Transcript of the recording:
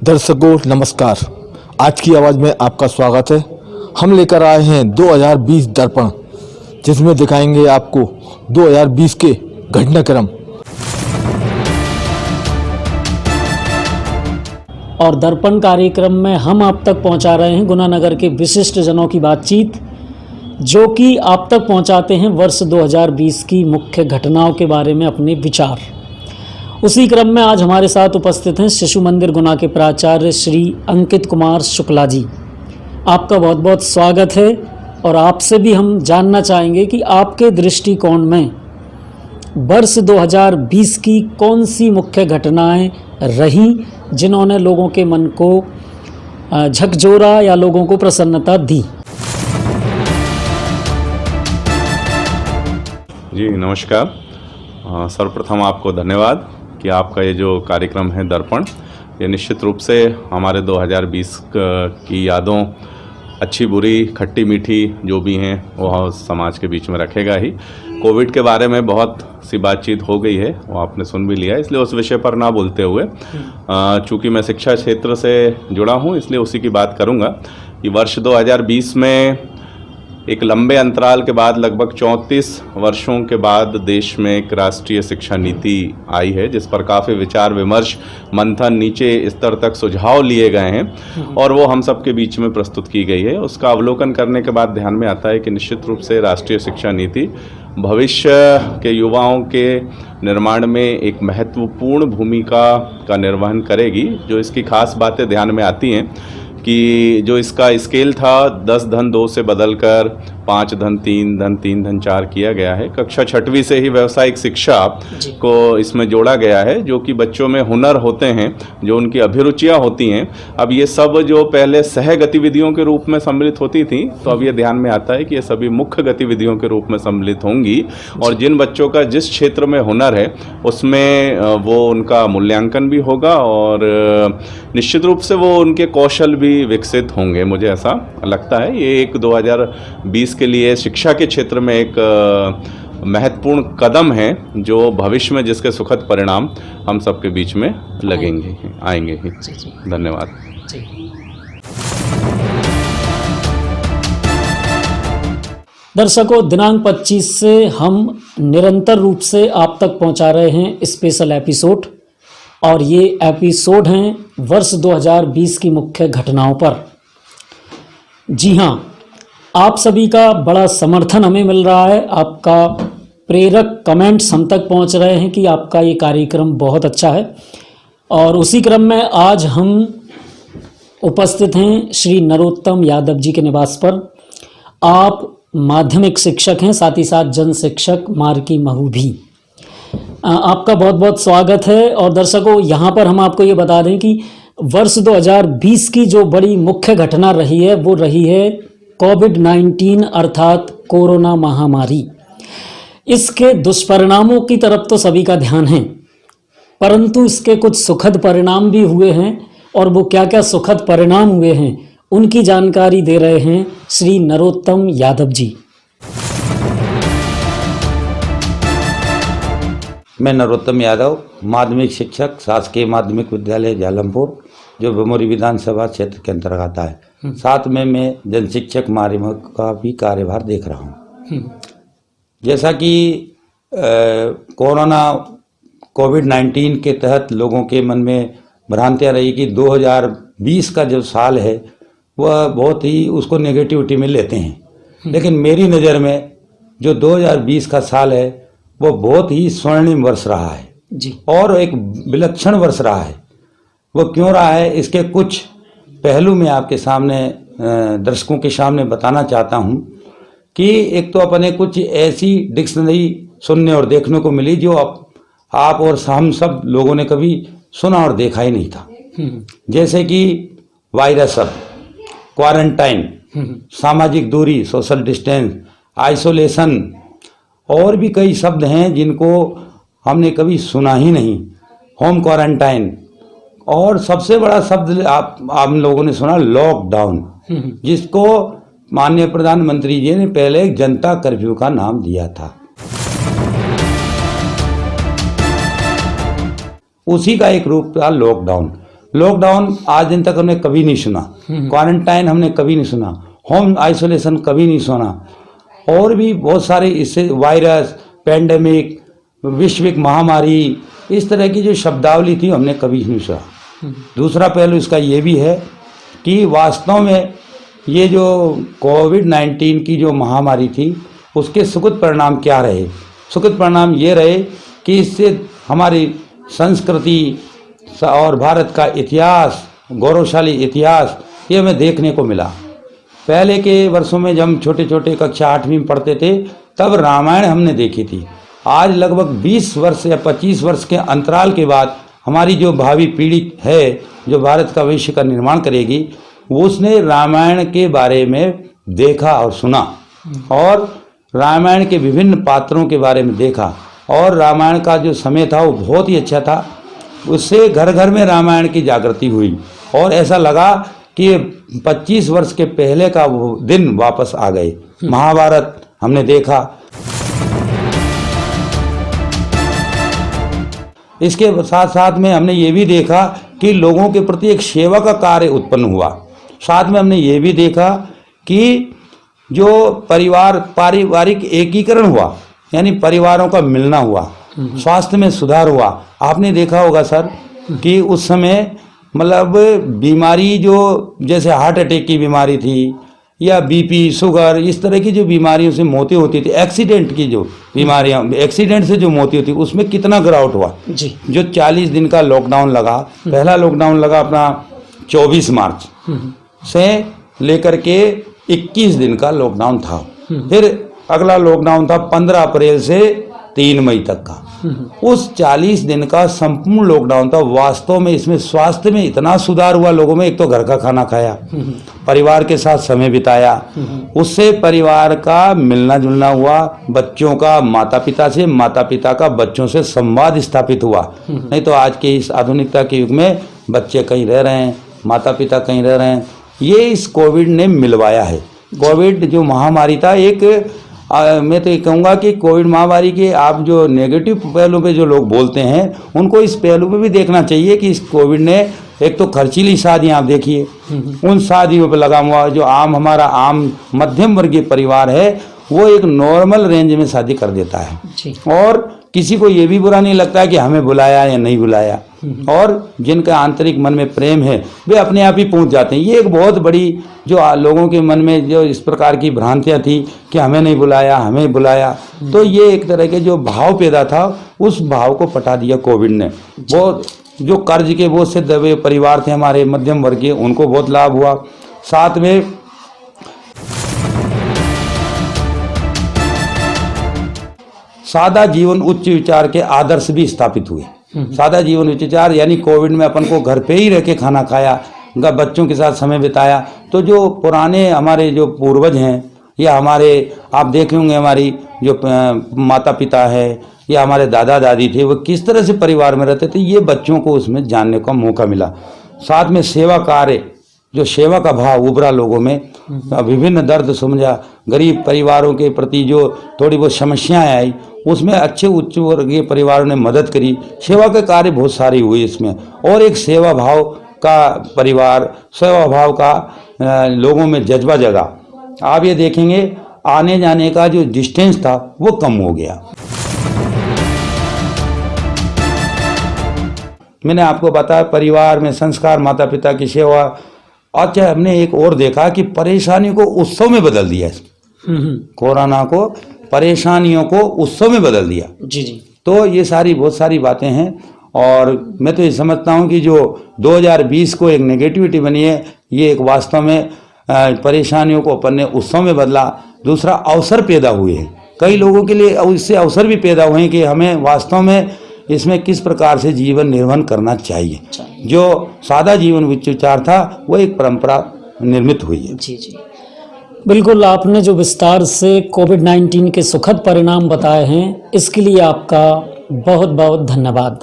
दर्शकों नमस्कार। आज की आवाज़ में आपका स्वागत है। हम लेकर आए हैं 2020 दर्पण, जिसमें दिखाएंगे आपको 2020 के घटनाक्रम। और दर्पण कार्यक्रम में हम आप तक पहुंचा रहे हैं गुना नगर के विशिष्ट जनों की बातचीत, जो कि आप तक पहुंचाते हैं वर्ष 2020 की मुख्य घटनाओं के बारे में अपने विचार। उसी क्रम में आज हमारे साथ उपस्थित हैं शिशु मंदिर गुना के प्राचार्य श्री अंकित कुमार शुक्ला जी। आपका बहुत बहुत स्वागत है। और आपसे भी हम जानना चाहेंगे कि आपके दृष्टिकोण में वर्ष 2020 की कौन सी मुख्य घटनाएं रहीं जिन्होंने लोगों के मन को झकझोरा या लोगों को प्रसन्नता दी। जी नमस्कार। सर्वप्रथम आपको धन्यवाद कि आपका ये जो कार्यक्रम है दर्पण, ये निश्चित रूप से हमारे 2020 की यादों, अच्छी बुरी खट्टी मीठी जो भी हैं वह समाज के बीच में रखेगा ही। कोविड के बारे में बहुत सी बातचीत हो गई है, वो आपने सुन भी लिया, इसलिए उस विषय पर ना बोलते हुए चूँकि मैं शिक्षा क्षेत्र से जुड़ा हूँ, इसलिए उसी की बात करूँगा कि वर्ष 2020 में एक लंबे अंतराल के बाद, लगभग 34 वर्षों के बाद देश में एक राष्ट्रीय शिक्षा नीति आई है, जिस पर काफ़ी विचार विमर्श, मंथन, नीचे स्तर तक सुझाव लिए गए हैं और वो हम सब के बीच में प्रस्तुत की गई है। उसका अवलोकन करने के बाद ध्यान में आता है कि निश्चित रूप से राष्ट्रीय शिक्षा नीति भविष्य के युवाओं के निर्माण में एक महत्वपूर्ण भूमिका का निर्वहन करेगी। जो इसकी खास बातें ध्यान में आती हैं कि जो इसका स्केल था 10 धन 2 से बदलकर 5 धन 3 धन 3 धन 4 किया गया है। कक्षा 6वीं से ही व्यावसायिक शिक्षा को इसमें जोड़ा गया है, जो कि बच्चों में हुनर होते हैं, जो उनकी अभिरुचियां होती हैं। अब ये सब जो पहले सह गतिविधियों के रूप में सम्मिलित होती थी, तो अब ये ध्यान में आता है कि ये सभी मुख्य गतिविधियों के रूप में सम्मिलित होंगी और जिन बच्चों का जिस क्षेत्र में हुनर है उसमें वो उनका मूल्यांकन भी होगा और निश्चित रूप से वो उनके कौशल भी विकसित होंगे। मुझे ऐसा लगता है ये एक 2020 के लिए शिक्षा के क्षेत्र में एक महत्वपूर्ण कदम है, जो भविष्य में जिसके सुखद परिणाम हम सबके बीच में आएंगे ही। धन्यवाद। दर्शकों, दिनांक 25 से हम निरंतर रूप से आप तक पहुंचा रहे हैं स्पेशल एपिसोड, और ये एपिसोड हैं वर्ष 2020 की मुख्य घटनाओं पर। जी हाँ, आप सभी का बड़ा समर्थन हमें मिल रहा है। आपका प्रेरक कमेंट्स हम तक पहुंच रहे हैं कि आपका ये कार्यक्रम बहुत अच्छा है। और उसी क्रम में आज हम उपस्थित हैं श्री नरोत्तम यादव जी के निवास पर। आप माध्यमिक शिक्षक हैं, साथ ही साथ जन शिक्षक मार्की महू भी। आपका बहुत बहुत स्वागत है। और दर्शकों, यहाँ पर हम आपको ये बता दें कि वर्ष 2020 की जो बड़ी मुख्य घटना रही है वो रही है कोविड-19 अर्थात कोरोना महामारी। इसके दुष्परिणामों की तरफ तो सभी का ध्यान है, परंतु इसके कुछ सुखद परिणाम भी हुए हैं। और वो क्या क्या सुखद परिणाम हुए हैं उनकी जानकारी दे रहे हैं श्री नरोत्तम यादव जी। मैं नरोत्तम यादव, माध्यमिक शिक्षक, शासकीय माध्यमिक विद्यालय जालमपुर, जो भमोरी विधानसभा क्षेत्र के अंतर्गत आता है। साथ में मैं जन शिक्षक मारिमो का भी कार्यभार देख रहा हूँ। जैसा कि कोविड-19 के तहत लोगों के मन में भ्रांतियाँ रही कि 2020 का जो साल है वह बहुत ही उसको नेगेटिविटी में लेते हैं, लेकिन मेरी नज़र में जो 2020 का साल है वो बहुत ही स्वर्णिम वर्ष रहा है जी, और एक विलक्षण वर्ष रहा है। वो क्यों रहा है, इसके कुछ पहलू मैं आपके सामने दर्शकों के सामने बताना चाहता हूँ कि एक तो अपने कुछ ऐसी डिक्शनरी सुनने और देखने को मिली जो आप और हम सब लोगों ने कभी सुना और देखा ही नहीं था। जैसे कि वायरस, क्वारंटाइन, सामाजिक दूरी, सोशल डिस्टेंस, आइसोलेशन और भी कई शब्द हैं जिनको हमने कभी सुना ही नहीं। होम क्वारंटाइन, और सबसे बड़ा शब्द आप लोगों ने सुना लॉकडाउन, जिसको माननीय प्रधानमंत्री जी ने पहले एक जनता कर्फ्यू का नाम दिया था। उसी का एक रूप था लॉकडाउन। लॉकडाउन आज दिन तक हमने कभी नहीं सुना, क्वारंटाइन हमने कभी नहीं सुना, होम आइसोलेशन कभी नहीं सुना, और भी बहुत सारे इससे वायरस, पैंडेमिक, वैश्विक महामारी, इस तरह की जो शब्दावली थी हमने कभी नहीं सुना। दूसरा पहलू इसका ये भी है कि वास्तव में ये जो कोविड-19 की जो महामारी थी उसके सुखद परिणाम क्या रहे? सुखद परिणाम ये रहे कि इससे हमारी संस्कृति और भारत का इतिहास, गौरवशाली इतिहास, ये हमें देखने को मिला। पहले के वर्षों में जब हम छोटे छोटे कक्षा 8वीं में पढ़ते थे तब रामायण हमने देखी थी। आज लगभग 20 वर्ष या 25 वर्ष के अंतराल के बाद हमारी जो भावी पीढ़ी है, जो भारत का भविष्य का निर्माण करेगी, उसने रामायण के बारे में देखा और सुना, और रामायण के विभिन्न पात्रों के बारे में देखा, और रामायण का जो समय था वो बहुत ही अच्छा था। उससे घर घर में रामायण की जागृति हुई और ऐसा लगा कि 25 वर्ष के पहले का वो दिन वापस आ गए। महाभारत हमने देखा। इसके साथ साथ में हमने ये भी देखा कि लोगों के प्रति एक सेवा का कार्य उत्पन्न हुआ। साथ में हमने ये भी देखा कि जो पारिवारिक एकीकरण हुआ, यानी परिवारों का मिलना हुआ, स्वास्थ्य में सुधार हुआ। आपने देखा होगा सर कि उस समय मतलब बीमारी जो जैसे हार्ट अटैक की बीमारी थी या बीपी, शुगर, इस तरह की जो बीमारियों से मौतें होती थी, एक्सीडेंट की जो बीमारियां, एक्सीडेंट से जो मौतें होती, उसमें कितना गिरावट हुआ जी। जो 40 दिन का लॉकडाउन लगा, पहला लॉकडाउन लगा अपना 24 मार्च से लेकर के 21 दिन का लॉकडाउन था। फिर अगला लॉकडाउन था 15 अप्रैल से 3 मई तक का। उस 40 दिन का संपूर्ण लॉकडाउन था। वास्तव में इसमें स्वास्थ्य में इतना सुधार हुआ लोगों में। एक तो घर का खाना खाया, परिवार के साथ समय बिताया, उससे परिवार का मिलना जुलना हुआ, बच्चों का माता पिता से, माता पिता का बच्चों से संवाद स्थापित हुआ। नहीं तो आज के इस आधुनिकता के युग में बच्चे कहीं रह रहे हैं, माता पिता कहीं रह रहे हैं। ये इस कोविड ने मिलवाया है। कोविड जो महामारी था, एक मैं तो ये कहूँगा कि कोविड महामारी के आप जो नेगेटिव पहलू पे जो लोग बोलते हैं उनको इस पहलू पे भी देखना चाहिए कि इस कोविड ने एक तो खर्चीली शादियाँ आप देखिए, उन शादियों पे लगा हुआ जो हमारा आम मध्यम वर्गीय परिवार है वो एक नॉर्मल रेंज में शादी कर देता है जी। और किसी को ये भी बुरा नहीं लगता है कि हमें बुलाया या नहीं बुलाया, और जिनका आंतरिक मन में प्रेम है वे अपने आप ही पहुंच जाते हैं। ये एक बहुत बड़ी जो लोगों के मन में जो इस प्रकार की भ्रांतियां थी कि हमें नहीं बुलाया, हमें बुलाया, तो ये एक तरह के जो भाव पैदा था उस भाव को पटा दिया कोविड ने। वो जो कर्ज के बोझ से दबे परिवार थे हमारे मध्यम वर्गीय, उनको बहुत लाभ हुआ। साथ में सादा जीवन उच्च विचार के आदर्श भी स्थापित हुए। सादा जीवन उच्च विचार यानी कोविड में अपन को घर पे ही रह के खाना खाया, बच्चों के साथ समय बिताया। तो जो पुराने हमारे जो पूर्वज हैं या हमारे आप देखे होंगे हमारी जो माता पिता है या हमारे दादा दादी थे, वो किस तरह से परिवार में रहते थे, ये बच्चों को उसमें जानने का मौका मिला। साथ में सेवा कार्य, जो सेवा का भाव उभरा लोगों में, विभिन्न दर्द समझा, गरीब परिवारों के प्रति जो थोड़ी बहुत समस्याएं आई उसमें अच्छे उच्च वर्गीय परिवारों ने मदद करी। सेवा के कार्य बहुत सारे हुए इसमें, और एक सेवा भाव का परिवार, सेवा भाव का लोगों में जज्बा जगा। आप ये देखेंगे आने जाने का जो डिस्टेंस था वो कम हो गया। मैंने आपको बताया परिवार में संस्कार, माता पिता की सेवा। अच्छा, हमने एक और देखा कि परेशानियों को उत्सव में बदल दिया। कोरोना को परेशानियों को उत्सव में बदल दिया। जी जी। तो ये सारी बहुत सारी बातें हैं, और मैं तो ये समझता हूँ कि जो 2020 को एक नेगेटिविटी बनी है, ये एक वास्तव में परेशानियों को अपन ने उत्सव में बदला। दूसरा, अवसर पैदा हुए हैं कई लोगों के लिए, इससे अवसर भी पैदा हुए हैं कि हमें वास्तव में इसमें किस प्रकार से जीवन निर्वहन करना चाहिए। जो सादा जीवन विचार था वो एक परंपरा निर्मित हुई है। जी जी, बिल्कुल। आपने जो विस्तार से कोविड-19 के सुखद परिणाम बताए हैं, इसके लिए आपका बहुत बहुत धन्यवाद।